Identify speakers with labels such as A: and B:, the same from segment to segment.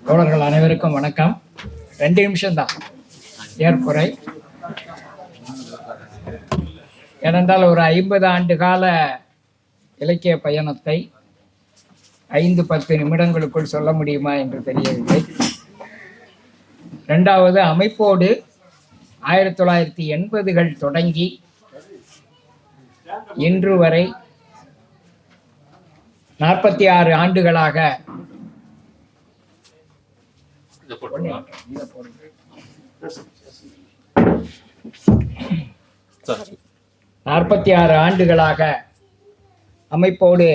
A: தோழர்கள் அனைவருக்கும் வணக்கம். 2 நிமிஷம்தான் ஏற்புரை. ஏனென்றால் ஒரு 50 ஆண்டு கால இலக்கிய பயணத்தை 5-10 நிமிடங்களுக்குள் சொல்ல முடியுமா என்று தெரியவில்லை. இரண்டாவது, அமைப்போடு 1980கள் தொடங்கி இன்று வரை 46 ஆண்டுகளாக 46 ஆண்டுகளாக அமைப்போடு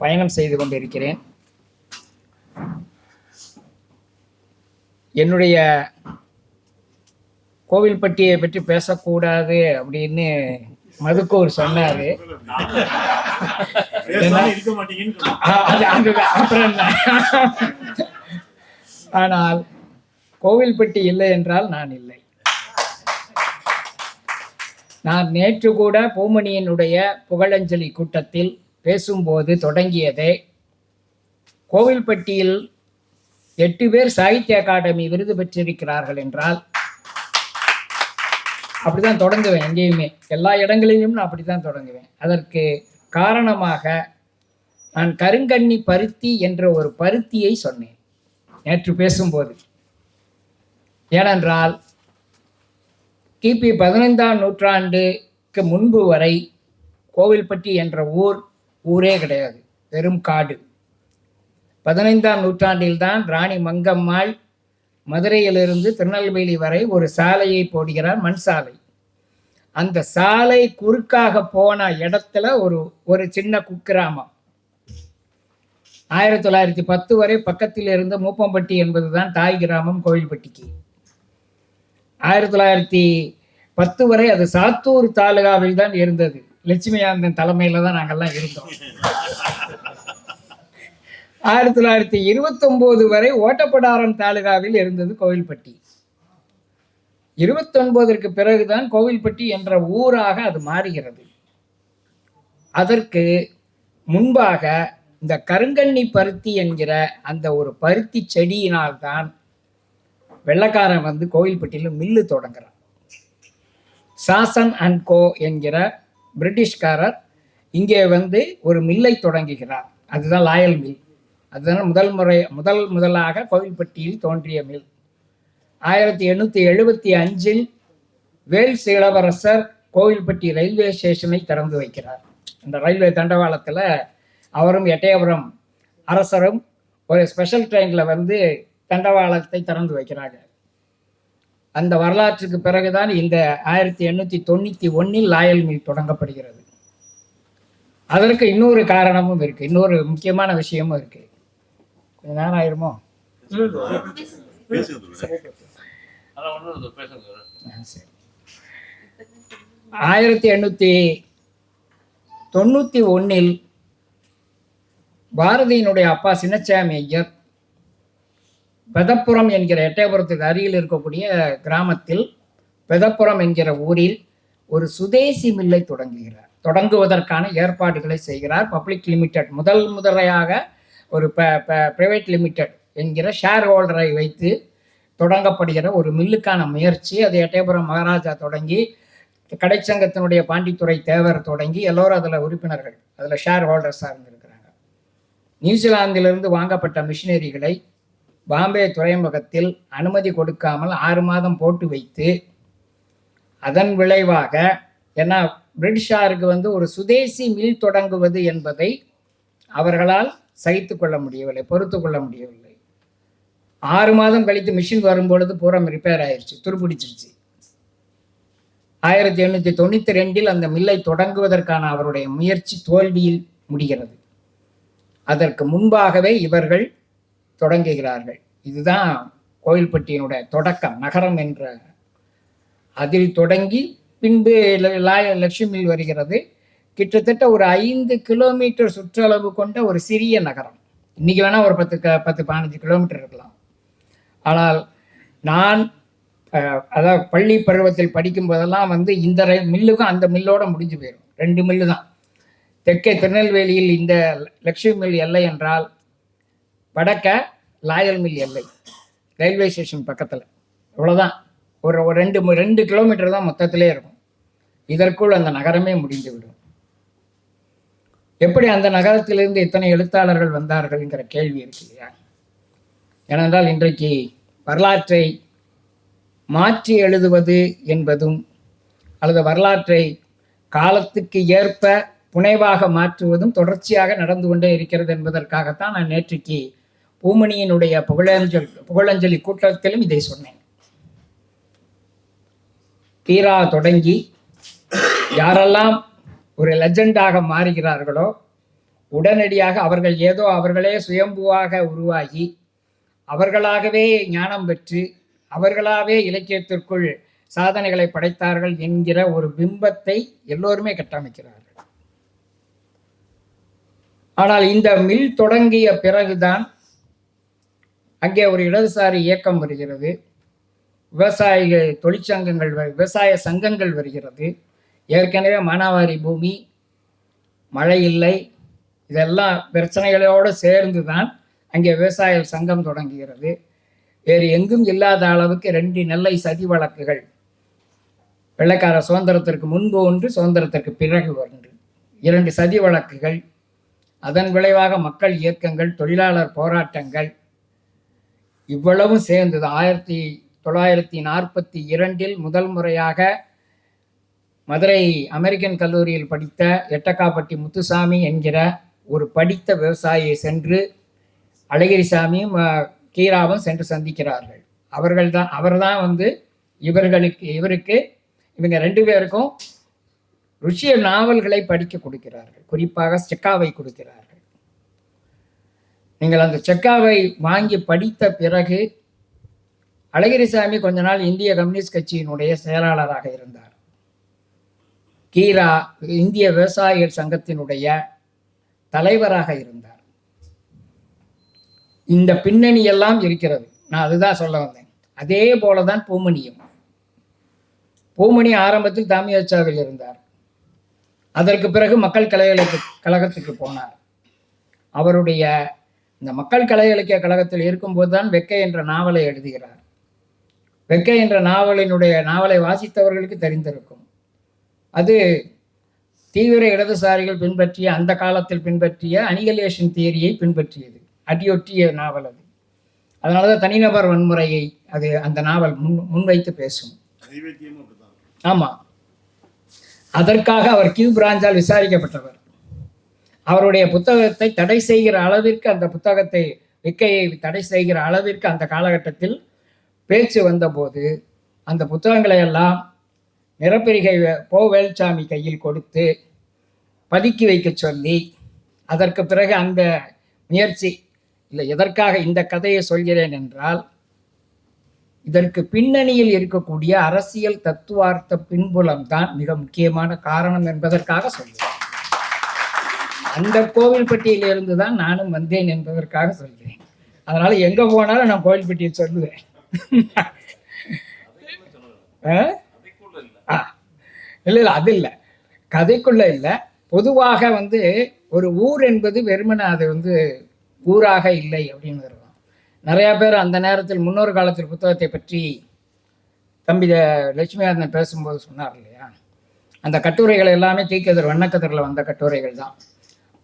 A: பயணம் செய்து கொண்டிருக்கிறேன். என்னுடைய கோவில்பட்டியை பற்றி பேசக்கூடாது அப்படின்னு மதுக்கூர் சொன்னாரு. ஆனால் கோவில்பட்டி இல்லை என்றால் நான் இல்லை. நான் நேற்று கூட பூமணியினுடைய புகழஞ்சலி கூட்டத்தில் பேசும்போது தொடங்கியதே, கோவில்பட்டியில் 8 பேர் சாகித்ய அகாடமி விருது பெற்றிருக்கிறார்கள் என்றால் அப்படிதான் தொடங்குவேன். எங்கேயுமே எல்லா இடங்களிலும் நான் அப்படித்தான் தொடங்குவேன். அதற்கு காரணமாக நான் கருங்கண்ணி பருத்தி என்ற ஒரு பருத்தியை சொன்னேன் நேற்று பேசும்போது. ஏனென்றால் கிபி 15ஆம் நூற்றாண்டுக்கு முன்பு வரை கோவில்பட்டி என்ற ஊரே கிடையாது, வெறும் காடு. 15ஆம் நூற்றாண்டில்தான் ராணி மங்கம்மாள் மதுரையிலிருந்து திருநெல்வேலி வரை ஒரு சாலையை போடுகிறார், மண் சாலை. அந்த சாலை குறுக்காக போன இடத்துல ஒரு சின்ன குக்கிராமம். 1910 வரை பக்கத்தில் இருந்த மூப்பம்பட்டி என்பதுதான் தாய் கிராமம் கோவில்பட்டிக்கு. 1910 வரை அது சாத்தூர் தாலுகாவில் தான் இருந்தது. லட்சுமிகாந்தன் தலைமையில தான் நாங்கள்லாம் இருந்தோம். 1929 வரை ஓட்டப்படாரம் தாலுகாவில் இருந்தது கோவில்பட்டி. 29ற்கு பிறகுதான் கோவில்பட்டி என்ற ஊராக அது மாறுகிறது. அதற்கு முன்பாக இந்த கருங்கண்ணி பருத்தி என்கிற அந்த ஒரு பருத்தி செடியினால்தான் வெள்ளக்காரன் வந்து கோவில்பட்டியில் மில்லு தொடங்குறான். சாசன் அண்ட் கோ என்கிற பிரிட்டிஷ்காரர் இங்கே வந்து ஒரு மில்லை தொடங்குகிறார். அதுதான் லாயல் மில். அதுதான் முதலாக கோவில்பட்டியில் தோன்றிய மில். 1875 வேல்ஸ் இளவரசர் கோவில்பட்டி ரயில்வே ஸ்டேஷனை திறந்து வைக்கிறார். இந்த ரயில்வே தண்டவாளத்தில் அவரும் எட்டயபுரம் அரசரும் ஒரு ஸ்பெஷல் ட்ரெயினில் வந்து தண்டவாளத்தை திறந்து வைக்கிறாங்க. அந்த வரலாற்றுக்கு பிறகுதான் இந்த 1891 லாயல் மில் தொடங்கப்படுகிறது. அதற்கு இன்னொரு காரணமும் இருக்கு, இன்னொரு முக்கியமான விஷயமும் இருக்கு. கொஞ்ச நேரம் ஆயிருமோ? 1891 பாரதியினுடைய அப்பா சின்னசாமி ஐயர் பெதப்புரம் என்கிற எட்டயபுரத்துக்கு அருகில் இருக்கக்கூடிய கிராமத்தில் பெதப்புரம் என்கிற ஊரில் ஒரு சுதேசி மில்லை தொடங்குவதற்கான ஏற்பாடுகளை செய்கிறார். பப்ளிக் லிமிடெட் முதலையாக ஒரு பிரைவேட் லிமிடெட் என்கிற ஷேர் ஹோல்டரை வைத்து தொடங்கப்படுகிற ஒரு மில்லுக்கான முயற்சி. அது எட்டயபுரம் மகாராஜா தொடங்கி, கடைச்சங்கத்தினுடைய பாண்டித்துறை தேவர் தொடங்கி எல்லோரும் அதில் உறுப்பினர்கள், அதில் ஷேர் ஹோல்டர்ஸாக இருந்திருக்கிறாங்க. நியூசிலாந்திலிருந்து வாங்கப்பட்ட மிஷினரிகளை பாம்பே துறைமுகத்தில் அனுமதி கொடுக்காமல் 6 மாதம் போட்டு வைத்து, அதன் விளைவாக ஏன்னா பிரிட்டிஷாருக்கு வந்து ஒரு சுதேசி மில் தொடங்குவது என்பதை அவர்களால் சகித்து கொள்ள முடியவில்லை, பொறுத்து கொள்ள முடியவில்லை. 6 மாதம் கழித்து மிஷின் வரும்பொழுது பூரம் ரிப்பேர் ஆயிடுச்சு, துருப்பிடிச்சிருச்சு. 1892 அந்த மில்லை தொடங்குவதற்கான அவருடைய முயற்சி தோல்வியில் முடிகிறது. அதற்கு முன்பாகவே இவர்கள் தொடங்குகிறார்கள். இதுதான் கோவில்பட்டியினுடைய தொடக்கம், நகரம் என்ற அதில் தொடங்கி பின்பு லட்சுமி மில் வருகிறது. கிட்டத்தட்ட ஒரு 5 கிலோமீட்டர் சுற்றளவு கொண்ட ஒரு சிறிய நகரம். இன்னைக்கு வேணா ஒரு 10-15 கிலோமீட்டர் இருக்கலாம். ஆனால் நான் அதாவது பள்ளி பருவத்தில் படிக்கும் போதெல்லாம் வந்து இந்த மில்லுக்கும் அந்த மில்லோட முடிஞ்சு போயிடும். 2 மில்லு தான். தெற்கே திருநெல்வேலியில் இந்த லட்சுமி மில் எல்லை என்றால் வடக்க லாயல் மில் எல்லை, ரயில்வே ஸ்டேஷன் பக்கத்தில். இவ்வளோதான், ஒரு ஒரு 2 கிலோமீட்டர் தான் மொத்தத்திலே இருக்கும். இதற்குள் அந்த நகரமே முடிந்துவிடும். எப்படி அந்த நகரத்திலிருந்து இத்தனை எழுத்தாளர்கள் வந்தார்கள்ங்கிற கேள்வி இருக்கு இல்லையா? ஏனென்றால் இன்றைக்கு வரலாற்றை மாற்றி எழுதுவது என்பதும் அல்லது வரலாற்றை காலத்துக்கு ஏற்ப புனைவாக மாற்றுவதும் தொடர்ச்சியாக நடந்து கொண்டே இருக்கிறது என்பதற்காகத்தான் நான் நேற்றுக்கு பூமணியினுடைய புகழஞ்சலி கூட்டத்திலும் இதை சொன்னேன். பீரா தொடங்கி யாரெல்லாம் ஒரு லெஜெண்டாக மாறுகிறார்களோ உடனடியாக அவர்கள் ஏதோ அவர்களே சுயம்புவாக உருவாகி அவர்களாகவே ஞானம் பெற்று அவர்களாகவே இலக்கியத்திற்குள் சாதனைகளை படைத்தார்கள் என்கிற ஒரு பிம்பத்தை எல்லோருமே கட்டமைக்கிறார்கள். ஆனால் இந்த மில் தொடங்கிய பிறகுதான் அங்கே ஒரு இடதுசாரி இயக்கம் வருகிறது, விவசாய தொழிற்சங்கங்கள், விவசாய சங்கங்கள் வருகிறது. ஏற்கனவே மானாவாரி பூமி, மழை இல்லை, இதெல்லாம் பிரச்சனைகளோடு சேர்ந்து தான் அங்கே விவசாய சங்கம் தொடங்குகிறது. வேறு எங்கும் இல்லாத அளவுக்கு 2 நெல்லை சதி வழக்குகள், வெள்ளைக்கார சுதந்திரத்திற்கு முன்பு ஒன்று, சுதந்திரத்திற்கு பிறகு ஒன்று, 2 சதி வழக்குகள். அதன் விளைவாக மக்கள் இயக்கங்கள், தொழிலாளர் போராட்டங்கள், இவ்வளவும் சேர்ந்தது. 1942 முதல் முறையாக மதுரை அமெரிக்கன் கல்லூரியில் படித்த எட்டக்காப்பட்டி முத்துசாமி என்கிற ஒரு படித்த விவசாயியை சென்று அழகிரிசாமியும் கீராவும் சென்று சந்திக்கிறார்கள். அவர்தான் வந்து இவருக்கு இவங்க 2 பேருக்கும் ருஷ்ய நாவல்களை படிக்க கொடுக்கிறார்கள். குறிப்பாக செக்காவை கொடுக்கிறார்கள். நீங்கள் அந்த செக்காவை வாங்கி படித்த பிறகு அழகிரிசாமி கொஞ்ச நாள் இந்திய கம்யூனிஸ்ட் கட்சியினுடைய செயலாளராக இருந்தார். கீரா இந்திய விவசாயிகள் சங்கத்தினுடைய தலைவராக இருந்தார். இந்த பின்னணி எல்லாம் இருக்கிறது. நான் அதுதான் சொல்ல வந்தேன். அதே போலதான் பூமணியும். பூமணி ஆரம்பத்தில் தாமியோச்சாவில் இருந்தார். அதற்கு பிறகு மக்கள் கலை இலக்கிய கழகத்துக்கு போனார். அவருடைய இந்த மக்கள் கலை இலக்கிய கழகத்தில் இருக்கும்போது தான் வெக்கை என்ற நாவலை எழுதுகிறார். வெக்கை என்ற நாவலை வாசித்தவர்களுக்கு தெரிந்திருக்கும். அது தீவிர இடதுசாரிகள் பின்பற்றிய, அந்த காலத்தில் பின்பற்றிய அனிகலேஷன் தியரியை பின்பற்றியது, அடியொற்றிய நாவல் அது. அதனாலதான் தனிநபர் வன்முறையை அது அந்த நாவல் முன்வைத்து பேசும். ஆமா, அதற்காக அவர் கியூ பிராஞ்சால் விசாரிக்கப்பட்டவர். அவருடைய புத்தகத்தை தடை செய்கிற அளவிற்கு, அந்த புத்தகத்தை விக்கையை தடை செய்கிற அளவிற்கு அந்த காலகட்டத்தில் பேச்சு வந்தபோது அந்த புத்தகங்களை எல்லாம் நிறப்பிரிகை வேல்சாமி கையில் கொடுத்து பதுக்கி வைக்க சொல்லி, அதற்கு பிறகு அந்த முயற்சி இல்லை. எதற்காக இந்த கதையை சொல்கிறேன் என்றால், இதற்கு பின்னணியில் இருக்கக்கூடிய அரசியல் தத்துவார்த்த பின்புலம் தான் மிக முக்கியமான காரணம் என்பதற்காக சொல்கிறேன். அந்த கோவில்பட்டியில் இருந்து தான் நானும் வந்தேன் என்பதற்காக சொல்கிறேன். அதனால எங்க போனாலும் நான் கோவில்பட்டியை சொல்லுவேன். இல்லை, அது இல்லை, கதைக்குள்ள இல்லை. பொதுவாக வந்து ஒரு ஊர் என்பது வெறுமனே அது வந்து ஊராக இல்லை அப்படின்னு இருக்கும். நிறைய பேர் அந்த நேரத்தில் முன்னொரு காலத்தில் புத்தகத்தை பற்றி தம்பி லட்சுமிநாதன் பேசும்போது சொன்னார் இல்லையா, அந்த கட்டுரைகள் எல்லாமே தீக்கதிர் வண்ணக்கதிரில் வந்த கட்டுரைகள் தான்.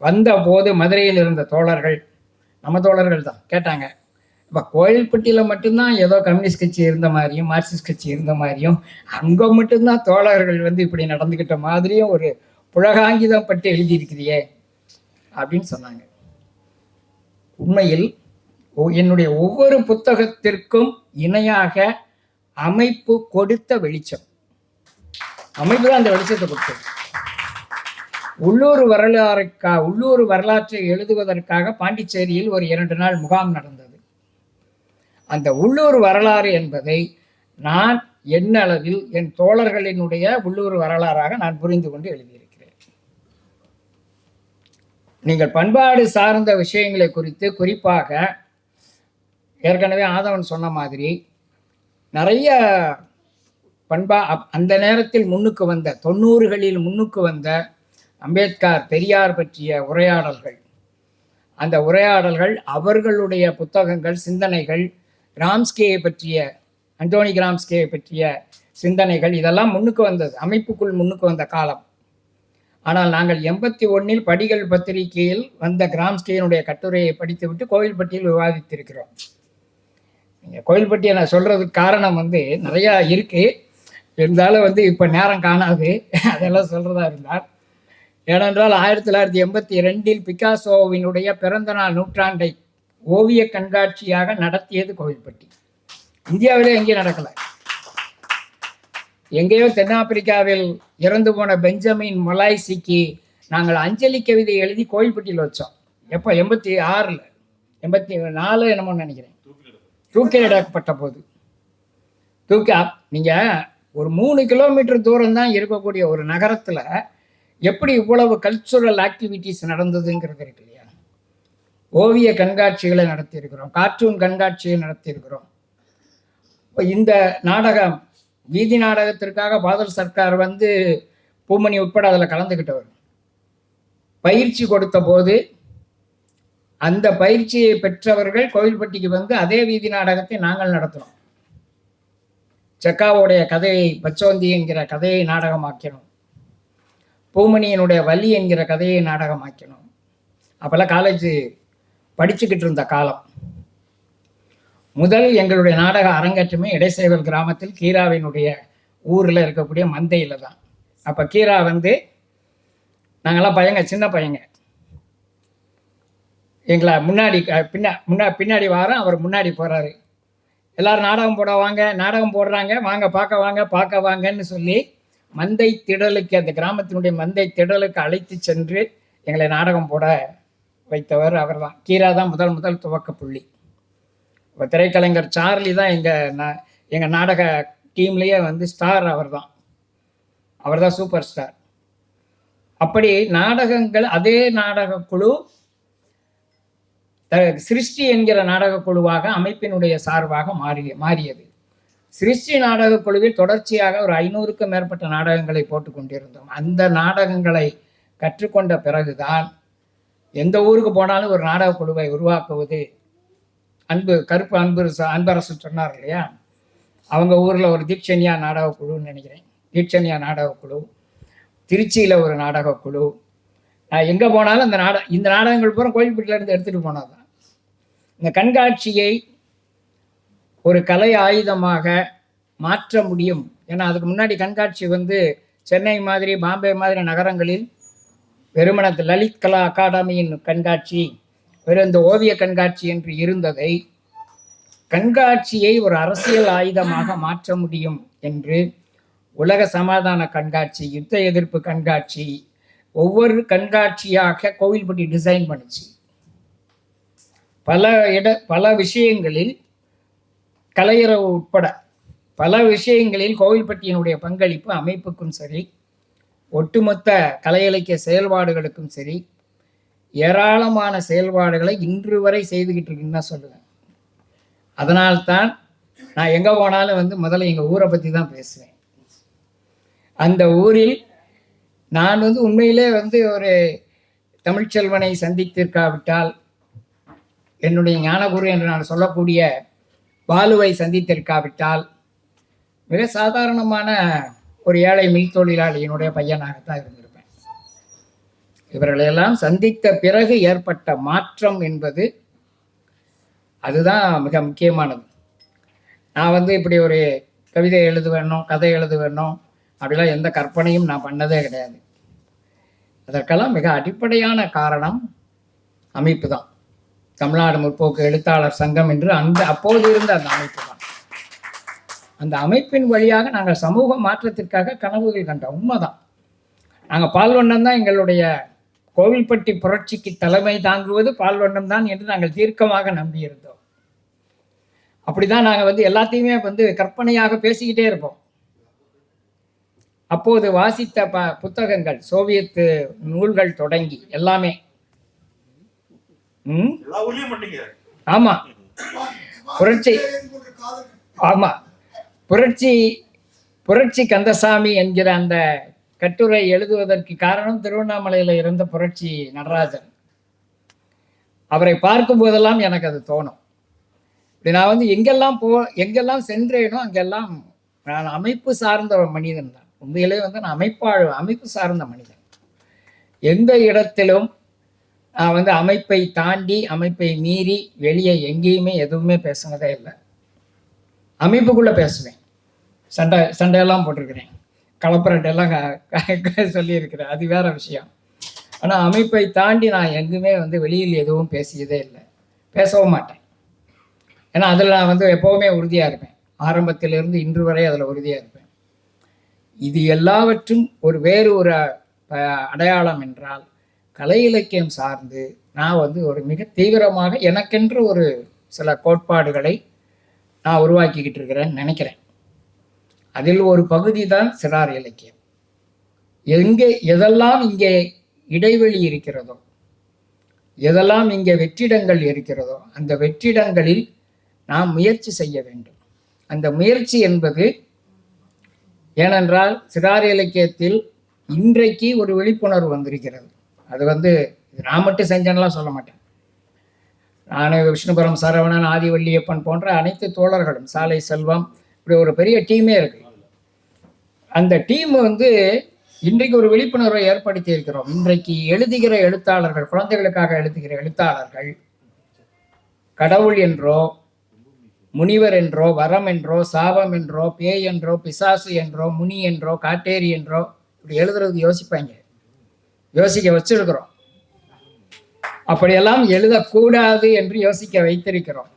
A: வந்த போது மதுரையில் இருந்த தோழர்கள், நம்ம தோழர்கள் தான் கேட்டாங்க, இப்போ கோயில்பட்டியில் மட்டும்தான் ஏதோ கம்யூனிஸ்ட் கட்சி இருந்த மாதிரியும் மார்க்சிஸ்ட் கட்சி இருந்த மாதிரியும், அங்கே மட்டும்தான் தோழர்கள் வந்து இப்படி நடந்துக்கிட்ட மாதிரியும் ஒரு புலகாங்கிதம் பட்டு எழுதியிருக்கிறியே அப்படின்னு சொன்னாங்க. உண்மையில் என்னுடைய ஒவ்வொரு புத்தகத்திற்கும் இணையாக அமைப்பு கொடுத்த வெளிச்சம், அமைப்பு தான் அந்த வெளிச்சத்தை கொடுத்தது. உள்ளூர் வரலாற்றை எழுதுவதற்காக பாண்டிச்சேரியில் ஒரு 2 நாள் முகாம் நடந்தது. அந்த உள்ளூர் வரலாறு என்பதை நான் என்னளவில் என் தோழர்களினுடைய உள்ளூர் வரலாறாக நான் புரிந்து கொண்டு எழுதியிருக்கிறேன். நீங்கள் பண்பாடு சார்ந்த விஷயங்களை குறித்து, குறிப்பாக ஏற்கனவே ஆதவன் சொன்ன மாதிரி நிறைய அந்த நேரத்தில் முன்னுக்கு வந்த 90களில் முன்னுக்கு வந்த அம்பேத்கர் பெரியார் பற்றிய உரையாடல்கள், அந்த உரையாடல்கள், அவர்களுடைய புத்தகங்கள், சிந்தனைகள், கிராம்ஸ்கியை பற்றிய, அண்டோனி கிராம்ஸ்கியை பற்றிய சிந்தனைகள், இதெல்லாம் முன்னுக்கு வந்தது, அமைப்புக்குள் முன்னுக்கு வந்த காலம். ஆனால் நாங்கள் 81 படிகள் பத்திரிகையில் வந்த கிராம்ஸ்கியினுடைய கட்டுரையை படித்துவிட்டு கோவில்பட்டியில் விவாதித்திருக்கிறோம். கோவில்பட்டியை நான் சொல்றதுக்கு காரணம் நிறையா இருக்கு, இருந்தாலும் இப்போ நேரம் காணாது அதெல்லாம் சொல்றதா இருந்தார். ஏனென்றால் 1982 பிகாசோவினுடைய பிறந்தநாள் நூற்றாண்டை ஓவிய கண்காட்சியாக நடத்தியது கோவில்பட்டி. இந்தியாவிலே எங்கேயும் நடக்கலை. எங்கேயோ தென்னாப்பிரிக்காவில் இறந்து போன பெஞ்சமின் மொலாய்சிக்கு நாங்கள் அஞ்சலி கவிதை எழுதி கோவில்பட்டியில் வச்சோம். எப்போ? 86, 84 என்னமோ நினைக்கிறேன். தூக்கிலிடப்பட்ட போது நீங்கள் ஒரு 3 கிலோமீட்டர் தூரம் தான் இருக்கக்கூடிய ஒரு நகரத்தில் எப்படி இவ்வளவு கல்ச்சுரல் ஆக்டிவிட்டிஸ் நடந்ததுங்கிறது இருக்கு இல்லையா? ஓவிய கண்காட்சிகளை நடத்தியிருக்கிறோம், கார்ட்டூன் கண்காட்சியை நடத்தியிருக்கிறோம். இந்த நாடகம், வீதி நாடகத்திற்காக பாதல் சர்க்கார் பூமணி உட்பட அதில் கலந்துக்கிட்டவர். பயிற்சி கொடுத்த போது அந்த பயிற்சியை பெற்றவர்கள் கோவில்பட்டிக்கு அதே வீதி நாடகத்தை நாங்கள் நடத்தினோம். செக்காவுடைய கதையை, பச்சோந்தி என்கிற கதையை நாடகமாக்கினோம். பூமணியினுடைய வலி என்கிற கதையை நாடகமாக்கினோம். அப்போல்லாம் காலேஜ் படிச்சுக்கிட்டு இருந்த காலம். முதல் எங்களுடைய நாடக அரங்கேற்றமே இடைசேவல் கிராமத்தில் கீராவினுடைய ஊரில் இருக்கக்கூடிய மந்தையில் தான். அப்போ கீரா நாங்கள்லாம் பையங்க, சின்ன பையங்க. எங்களை பின்னாடி வாரம் அவர் முன்னாடி போகிறாரு. எல்லோரும் நாடகம் போட வாங்க, நாடகம் போடுறாங்க, வாங்க பார்க்க வாங்கன்னு சொல்லி மந்தை திடலுக்கு, அந்த கிராமத்தினுடைய மந்தை திடலுக்கு அழைத்து சென்று எங்களை நாடகம் போட வைத்தவர் அவர் தான். கீரா தான் முதல் துவக்க புள்ளி. இப்போ திரைக்கலைஞர் சார்லி தான் எங்கள் நாடக டீம்லேயே ஸ்டார். அவர் தான் சூப்பர் ஸ்டார். அப்படி நாடகங்கள், அதே நாடக குழு சிருஷ்டி என்கிற நாடக குழுவாக அமைப்பினுடைய சார்பாக மாறியது. சிருஷ்டி நாடக குழுவில் தொடர்ச்சியாக ஒரு 500க்கும் மேற்பட்ட நாடகங்களை போட்டு கொண்டிருந்தோம். அந்த நாடகங்களை கற்றுக்கொண்ட பிறகுதான் எந்த ஊருக்கு போனாலும் ஒரு நாடக குழுவை உருவாக்குவது. அன்பரசு சொன்னார் இல்லையா, அவங்க ஊரில் ஒரு தீட்சண்யா நாடக குழுன்னு நினைக்கிறேன், தீட்சண்யா நாடக குழு, திருச்சியில் ஒரு நாடக குழு. எங்கே போனாலும் இந்த நாடகங்கள் பூரா கோயில்பட்டியிலேருந்து எடுத்துகிட்டு போனது தான். இந்த கண்காட்சியை ஒரு கலை ஆயுதமாக மாற்ற முடியும். ஏன்னா அதுக்கு முன்னாடி கண்காட்சி சென்னை மாதிரி, பாம்பே மாதிரி நகரங்களில் வெறுமன லலித் கலா அகாடமியின் கண்காட்சி, வெறும் இந்த ஓவிய கண்காட்சி என்று இருந்ததை கண்காட்சியை ஒரு அரசியல் ஆயுதமாக மாற்ற முடியும் என்று உலக சமாதான கண்காட்சி, யுத்த எதிர்ப்பு கண்காட்சி, ஒவ்வொரு கண்காட்சியாக கோவில்பட்டி டிசைன் பண்ணிச்சு. பல விஷயங்களில், கலையரவு உட்பட பல விஷயங்களில் கோவில்பட்டியினுடைய பங்களிப்பு அமைப்புக்கும் சரி, ஒட்டுமொத்த கலை இலக்கிய செயல்பாடுகளுக்கும் சரி, ஏராளமான செயல்பாடுகளை இன்று வரை செய்துக்கிட்டு இருக்குன்னு தான் சொல்லுவேன். அதனால்தான் நான் எங்கே போனாலும் முதல்ல எங்கள் ஊரை பற்றி தான் பேசுவேன். அந்த ஊரில் நான் உண்மையிலே ஒரு தமிழ்ச்செல்வனை சந்தித்திருக்காவிட்டால், என்னுடைய ஞானகுரு என்று நான் சொல்லக்கூடிய பாலுவை சந்தித்திருக்காவிட்டால், மிக சாதாரணமான ஒரு ஏழை மில் தொழிலாளியினுடைய பையனாகத்தான் இருந்திருப்பேன். இவர்களையெல்லாம் சந்தித்த பிறகு ஏற்பட்ட மாற்றம் என்பது அதுதான் மிக முக்கியமானது. நான் இப்படி ஒரு கவிதை எழுத வேணும், கதை எழுத வேணும் அப்படிலாம் எந்த கற்பனையும் நான் பண்ணதே கிடையாது. அதற்கெல்லாம் மிக அடிப்படையான காரணம் அமைப்பு தான். தமிழ்நாடு முற்போக்கு எழுத்தாளர் சங்கம் என்று அப்போது இருந்த அந்த அமைப்பு தான். அந்த அமைப்பின் வழியாக நாங்கள் சமூக மாற்றத்திற்காக கனவுகள் கண்டோம். உண்மைதான். நாங்கள் பால்வண்ணம் தான், எங்களுடைய கோவில்பட்டி புரட்சிக்கு தலைமை தாங்குவது பால்வண்ணம் தான் என்று நாங்கள் தீர்க்கமாக நம்பியிருந்தோம். அப்படிதான் நாங்கள் எல்லாத்தையுமே கற்பனையாக பேசிக்கிட்டே இருப்போம். அப்போது வாசித்த புத்தகங்கள், சோவியத்து நூல்கள் தொடங்கி எல்லாமே. ஆமா, புரட்சி. ஆமா, புரட்சி கந்தசாமி என்கிற அந்த கட்டுரை எழுதுவதற்கு காரணம் திருவண்ணாமலையில் இருந்த புரட்சி நடராஜன். அவரை பார்க்கும் போதெல்லாம் எனக்கு அது தோணும். இப்படி நான் வந்து எங்கெல்லாம் சென்றேனோ அங்கெல்லாம் நான் அமைப்பு சார்ந்த மனிதன் தான். உண்மையிலே வந்து நான் அமைப்பு சார்ந்த மனிதன். எந்த இடத்திலும் நான் வந்து அமைப்பை தாண்டி அமைப்பை மீறி வெளியே எங்கேயுமே எதுவுமே பேசுனதே இல்லை. அமைப்புக்குள்ளே பேசுவேன். சண்டையெல்லாம் போட்டிருக்கிறேன், கலப்பரட்டெல்லாம் சொல்லியிருக்கிறேன், அது வேற விஷயம். ஆனால் அமைப்பை தாண்டி நான் எங்குமே வந்து வெளியில் எதுவும் பேசியதே இல்லை, பேசவும் மாட்டேன். ஏன்னா அதில் நான் வந்து எப்போவுமே உறுதியாக இருப்பேன். ஆரம்பத்திலிருந்து இன்று வரை அதில் உறுதியாக இருப்பேன். இது எல்லாவற்றும் வேறு ஒரு அடையாளம் என்றால் கலை இலக்கியம் சார்ந்து நான் வந்து ஒரு மிக தீவிரமாக எனக்கென்று ஒரு சில கோட்பாடுகளை நான் உருவாக்கிக்கிட்டு இருக்கிறேன்னு நினைக்கிறேன். அதில் ஒரு பகுதி தான் சிறார் இலக்கியம். எதெல்லாம் இங்கே இடைவெளி இருக்கிறதோ, எதெல்லாம் இங்கே வெற்றிடங்கள் இருக்கிறதோ, அந்த வெற்றிடங்களில் நாம் முயற்சி செய்ய வேண்டும். அந்த முயற்சி என்பது, ஏனென்றால் சிறார் இலக்கியத்தில் இன்றைக்கு ஒரு விழிப்புணர்வு வந்திருக்கிறது. அது வந்து நான் மட்டும் செஞ்சேன்னெலாம் சொல்ல மாட்டேன். நான், விஷ்ணுபுரம் சரவணன், ஆதிவள்ளியப்பன் போன்ற அனைத்து தோழர்களும், சாலை செல்வம், இப்படி ஒரு பெரிய டீமே இருக்கு. அந்த டீம் வந்து இன்றைக்கு ஒரு விழிப்புணர்வை ஏற்படுத்தி இருக்கிறோம். இன்றைக்கு எழுதுகிற எழுத்தாளர்கள், குழந்தைகளுக்காக எழுதுகிற எழுத்தாளர்கள், கடவுள் என்றோ முனிவர் என்றோ வரம் என்றோ சாபம் என்றோ பேய் என்றோ பிசாசு என்றோ முனி என்றோ காட்டேரி என்றோ இப்படி எழுதுறது யோசிப்பாங்க, யோசிக்க வச்சிருக்கிறோம். அப்படியெல்லாம் எழுதக்கூடாது என்று யோசிக்க வைத்திருக்கிறோம்.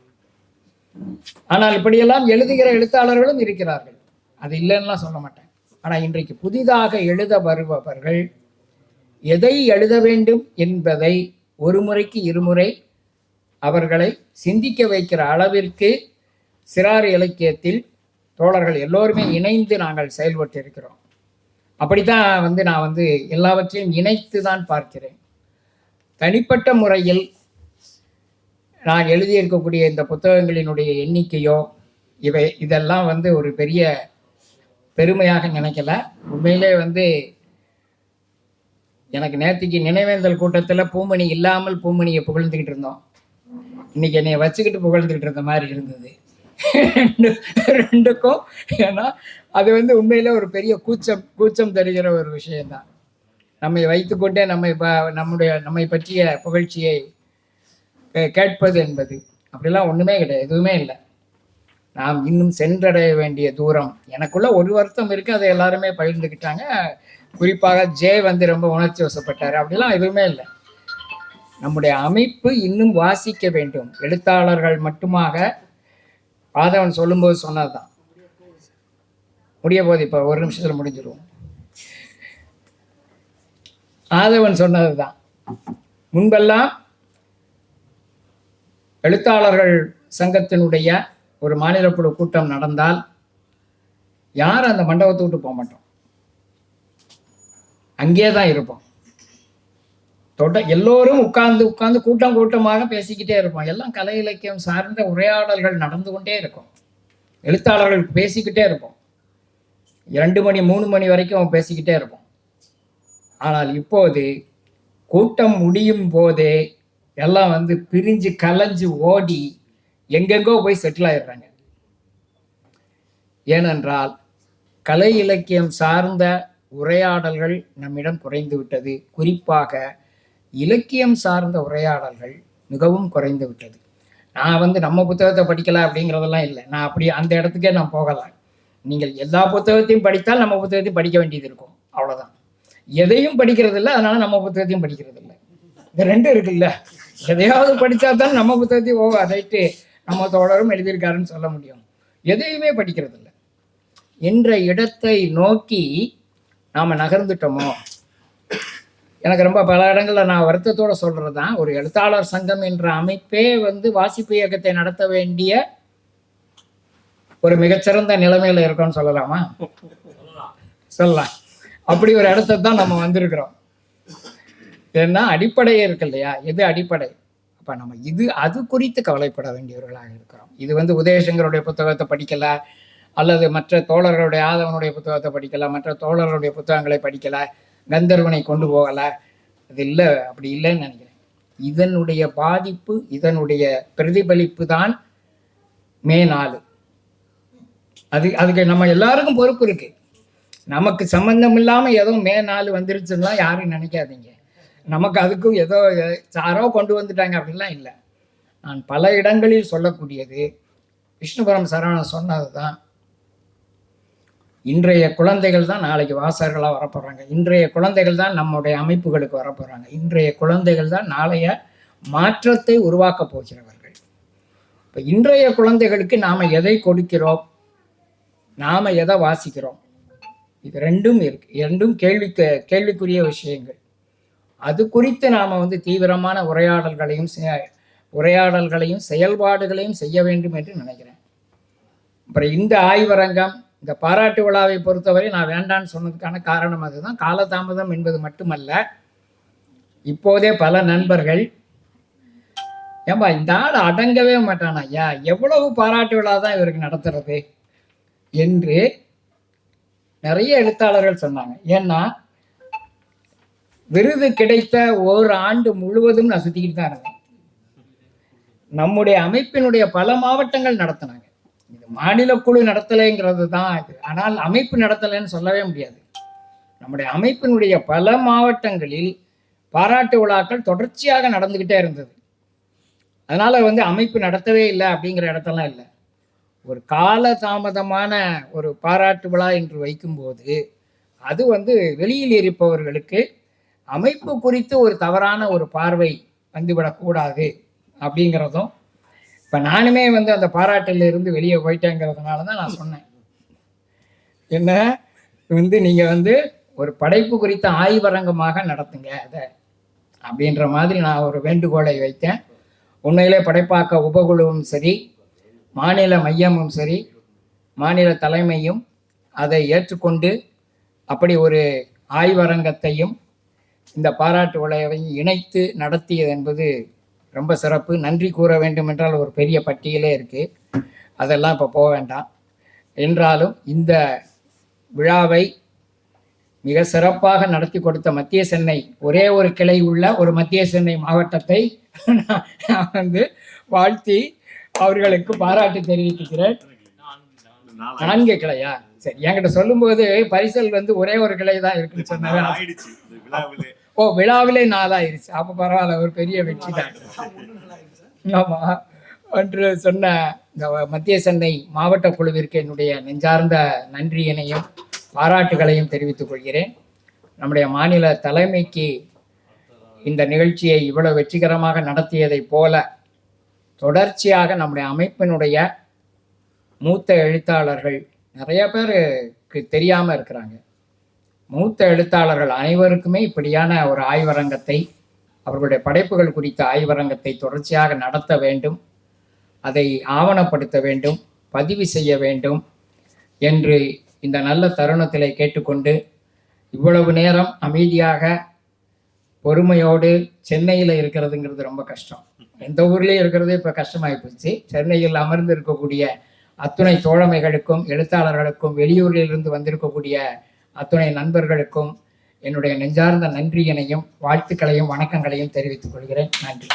A: ஆனால் இப்படியெல்லாம் எழுதுகிற எழுத்தாளர்களும் இருக்கிறார்கள், அது இல்லைன்னுலாம் சொல்ல மாட்டேன். ஆனால் இன்றைக்கு புதிதாக எழுத வருபவர்கள் எதை எழுத வேண்டும் என்பதை ஒரு முறைக்கு இருமுறை அவர்களை சிந்திக்க வைக்கிற அளவிற்கு சிறார் இலக்கியத்தில் தோழர்கள் எல்லோருமே இணைந்து நாங்கள் செயல்பட்டு இருக்கிறோம். அப்படித்தான் வந்து நான் வந்து எல்லாவற்றையும் இணைத்து தான் பார்க்கிறேன். தனிப்பட்ட முறையில் நான் எழுதியிருக்கக்கூடிய இந்த புத்தகங்களினுடைய எண்ணிக்கையோ இதெல்லாம் வந்து ஒரு பெரிய பெருமையாக நினைக்கல. உண்மையிலே வந்து எனக்கு நேற்றுக்கு நினைவேந்தல் கூட்டத்தில் பூமணி இல்லாமல் பூமணியை புகழ்ந்துக்கிட்டு இருந்தோம். இன்னைக்கு என்னைய வச்சுக்கிட்டு புகழ்ந்துக்கிட்டு இருந்த மாதிரி இருந்தது ரெண்டுக்கும். ஏன்னா அது வந்து உண்மையிலே ஒரு பெரிய கூச்சம் தருகிற ஒரு விஷயம்தான். நம்மை வைத்துக்கொண்டே நம்மை பற்றிய புகழ்ச்சியை கேட்பது என்பது அப்படிலாம் ஒன்றுமே கிடையாது, எதுவுமே இல்லை. நாம் இன்னும் சென்றடைய வேண்டிய தூரம் எனக்குள்ள ஒரு வருத்தம் இருக்குது, அதை எல்லாருமே பகிர்ந்துக்கிட்டாங்க. குறிப்பாக ஜே வந்து ரொம்ப உணர்ச்சி வசப்பட்டார், அப்படிலாம் எதுவுமே இல்லை. நம்முடைய அமைப்பு இன்னும் வாசிக்க வேண்டும். எழுத்தாளர்கள் மட்டுமாக ஆதவன் சொல்லும்போது சொன்னதுதான், முடிய போது இப்போ ஒரு நிமிஷத்தில் முடிஞ்சிடும். ஆதவன் சொன்னது தான், முன்பெல்லாம் எழுத்தாளர்கள் சங்கத்தினுடைய ஒரு மாநில குழு கூட்டம் நடந்தால் யாரும் அந்த மண்டபத்தை விட்டு போக மாட்டோம், அங்கே தான் இருப்போம். எல்லோரும் உட்கார்ந்து கூட்டமாக பேசிக்கிட்டே இருப்போம். எல்லாம் கலை இலக்கியம் சார்ந்த உரையாடல்கள் நடந்து கொண்டே இருக்கும். எழுத்தாளர்கள் பேசிக்கிட்டே இருப்போம், 2 மணி 3 மணி வரைக்கும் பேசிக்கிட்டே இருப்போம். ஆனால் இப்போது கூட்டம் முடியும் போதே எல்லாம் வந்து பிரிஞ்சு கலைஞ்சு ஓடி எங்கெங்கோ போய் செட்டில் ஆயிடுறாங்க. ஏனென்றால் கலை இலக்கியம் சார்ந்த உரையாடல்கள் நம்மிடம் குறைந்து விட்டது. குறிப்பாக இலக்கியம் சார்ந்த உரையாடல்கள் மிகவும் குறைந்து விட்டது. நான் வந்து நம்ம புத்தகத்தை படிக்கல அப்படிங்கிறதெல்லாம் இல்லை, நான் அப்படி அந்த இடத்துக்கே நான் போகலாம். நீங்கள் எல்லா புத்தகத்தையும் படித்தால் நம்ம புத்தகத்தையும் படிக்க வேண்டியது இருக்கும், அவ்வளோதான். எதையும் படிக்கிறது இல்லை, அதனால நம்ம புத்தகத்தையும் படிக்கிறது இல்லை. இந்த ரெண்டும் இருக்குல்ல, எதையாவது படித்தா தான் நம்ம புத்தகத்தையும் அதைட்டு நம்ம தோழரும் எழுதியிருக்காருன்னு சொல்ல முடியும். எதையுமே படிக்கிறது இல்லை என்ற இடத்தை நோக்கி நாம் நகர்ந்துட்டோமோ. எனக்கு ரொம்ப பல இடங்களில் நான் வருத்தத்தோடு சொல்கிறது தான், ஒரு எழுத்தாளர் சங்கம் என்ற அமைப்பே வந்து வாசிப்பு இயக்கத்தை நடத்த வேண்டிய ஒரு மிகச்சிறந்த நிலைமையில் இருக்கோன்னு சொல்லலாமா? சொல்லலாம். அப்படி ஒரு இடத்த தான் நம்ம வந்திருக்கிறோம். ஏன்னா அடிப்படையே இருக்கு இல்லையா, எது அடிப்படை? அப்போ நம்ம அது குறித்து கவலைப்பட வேண்டியவர்களாக இருக்கிறோம். இது வந்து உதயசங்கருடைய புத்தகத்தை படிக்கல, அல்லது மற்ற தோழர்களுடைய ஆதவனுடைய புத்தகத்தை படிக்கல, மற்ற தோழர்களுடைய புத்தகங்களை படிக்கல, கந்தர்வனை கொண்டு போகலை, அது இல்லை, அப்படி இல்லைன்னு நினைக்கிறேன். இதனுடைய பாதிப்பு, இதனுடைய பிரதிபலிப்பு தான் மே 4. அதுக்கு நம்ம எல்லாருக்கும் பொறுப்பு இருக்கு. நமக்கு சம்பந்தம் இல்லாமல் ஏதோ மே 4 வந்துருச்சுன்னா யாரும் நினைக்காதீங்க. நமக்கு அதுக்கும் ஏதோ யாரோ கொண்டு வந்துட்டாங்க அப்படின்லாம் இல்லை. நான் பல இடங்களில் சொல்லக்கூடியது, விஷ்ணுபுரம் சரவணன் சொன்னது தான். இன்றைய குழந்தைகள் தான் நாளைக்கு வாசகர்களாக வரப்போகிறாங்க. இன்றைய குழந்தைகள் தான் நம்முடைய அமைப்புகளுக்கு வரப்போகிறாங்க. இன்றைய குழந்தைகள் தான் நாளைய மாற்றத்தை உருவாக்கப் போகிறவர்கள். இப்போ இன்றைய குழந்தைகளுக்கு நாம் எதை கொடுக்கிறோம், நாம் எதை வாசிக்கிறோம், இது ரெண்டும் இருக்கு. இரண்டும் கேள்விக்குரிய விஷயங்கள். அது குறித்து நாம் தீவிரமான உரையாடல்களையும் செயல்பாடுகளையும் செய்ய வேண்டும் என்று நினைக்கிறேன். அப்புறம் இந்த ஆய்வரங்கம், இந்த பாராட்டு விழாவை பொறுத்தவரை நான் வேண்டான்னு சொன்னதுக்கான காரணம் அதுதான். காலதாமதம் என்பது மட்டுமல்ல, இப்போதே பல நண்பர்கள், ஏன்பா இந்த ஆள் அடங்கவே மாட்டானா ஐயா, எவ்வளவு பாராட்டு விழா தான் இவருக்கு நடத்துறது என்று நிறைய எழுத்தாளர்கள் சொன்னாங்க. ஏன்னா விருது கிடைத்த ஒரு ஆண்டு முழுவதும் நான் சுத்திக்கிட்டு தான் இருந்தேன். நம்முடைய அமைப்பினுடைய பல மாவட்டங்கள் நடத்தினாங்க. இது மாநில குழு நடத்தலைங்கிறது தான் இது. ஆனால் அமைப்பு நடத்தலைன்னு சொல்லவே முடியாது. நம்முடைய அமைப்பினுடைய பல மாவட்டங்களில் பாராட்டு விழாக்கள் தொடர்ச்சியாக நடந்துக்கிட்டே இருந்தது. அதனால அமைப்பு நடத்தவே இல்லை அப்படிங்கிற இடத்தெல்லாம் இல்லை. ஒரு கால தாமதமான ஒரு பாராட்டு விழா என்று வைக்கும்போது அது வெளியில் இருப்பவர்களுக்கு அமைப்பு குறித்து ஒரு தவறான ஒரு பார்வை வந்துவிடக்கூடாது அப்படிங்கிறதும், இப்போ நானுமே அந்த பாராட்டில் இருந்து வெளியே போயிட்டேங்கிறதுனால தான் நான் சொன்னேன். என்ன நீங்கள் ஒரு படைப்பு குறித்த ஆய்வரங்கமாக நடத்துங்க அதை அப்படின்ற மாதிரி நான் ஒரு வேண்டுகோளை வைத்தேன். உண்மையிலே படைப்பாக்க உபகுழுவும் சரி, மாநில மையமும் சரி, மாநில தலைமையும் அதை ஏற்றுக்கொண்டு அப்படி ஒரு ஆய்வரங்கத்தையும் இந்த பாராட்டு விழாவையும் இணைத்து நடத்தியது என்பது ரொம்ப சிறப்பு. நன்றி கூற வேண்டும் என்றால் ஒரு பெரிய பட்டியலே இருக்குது. அதெல்லாம் இப்போ போக வேண்டாம். என்றாலும் இந்த விழாவை மிக சிறப்பாக நடத்தி கொடுத்த மத்திய சென்னை, ஒரே ஒரு கிளை உள்ள ஒரு மத்திய சென்னை மாவட்டத்தை நான் வாழ்த்தி அவர்களுக்கு பாராட்டு தெரிவிக்கிறேன். 4 கிளையா? சரி, என்கிட்ட சொல்லும்போது பரிசல் ஒரே ஒரு கிளை தான் இருக்குன்னு சொன்னாங்க. ஓ, விழாவிலே 4 ஆயிடுச்சு. அப்போ பரவாயில்ல, ஒரு பெரிய வெற்றி தான். ஆமாம், என்று சொன்ன இந்த மத்திய சென்னை மாவட்ட குழுவிற்கு என்னுடைய நெஞ்சார்ந்த நன்றியினையும் பாராட்டுகளையும் தெரிவித்துக் கொள்கிறேன். நம்முடைய மாநில தலைமைக்கு இந்த நிகழ்ச்சியை இவ்வளவு வெற்றிகரமாக நடத்தியதைப் போல தொடர்ச்சியாக நம்முடைய அமைப்பினுடைய மூத்த எழுத்தாளர்கள் நிறைய பேருக்கு தெரியாமல் இருக்கிறாங்க. மூத்த எழுத்தாளர்கள் அனைவருக்குமே இப்படியான ஒரு ஆய்வரங்கத்தை, அவர்களுடைய படைப்புகள் குறித்த ஆய்வரங்கத்தை தொடர்ச்சியாக நடத்த வேண்டும், அதை ஆவணப்படுத்த வேண்டும், பதிவு செய்ய வேண்டும் என்று இந்த நல்ல தருணத்திலே கேட்டுக்கொண்டு, இவ்வளவு நேரம் அமைதியாக பொறுமையோடு சென்னையில் இருக்கிறதுங்கிறது ரொம்ப கஷ்டம். எந்த ஊர்லேயும் இருக்கிறது இப்போ கஷ்டமாகி போச்சு. சென்னையில் அமர்ந்து இருக்கக்கூடிய அத்துணை தோழமைகளுக்கும் எழுத்தாளர்களுக்கும் வெளியூரிலிருந்து வந்திருக்கக்கூடிய அத்துணை நண்பர்களுக்கும் என்னுடைய நெஞ்சார்ந்த நன்றியினையும் வாழ்த்துக்களையும் வணக்கங்களையும் தெரிவித்துக் கொள்கிறேன். நன்றி.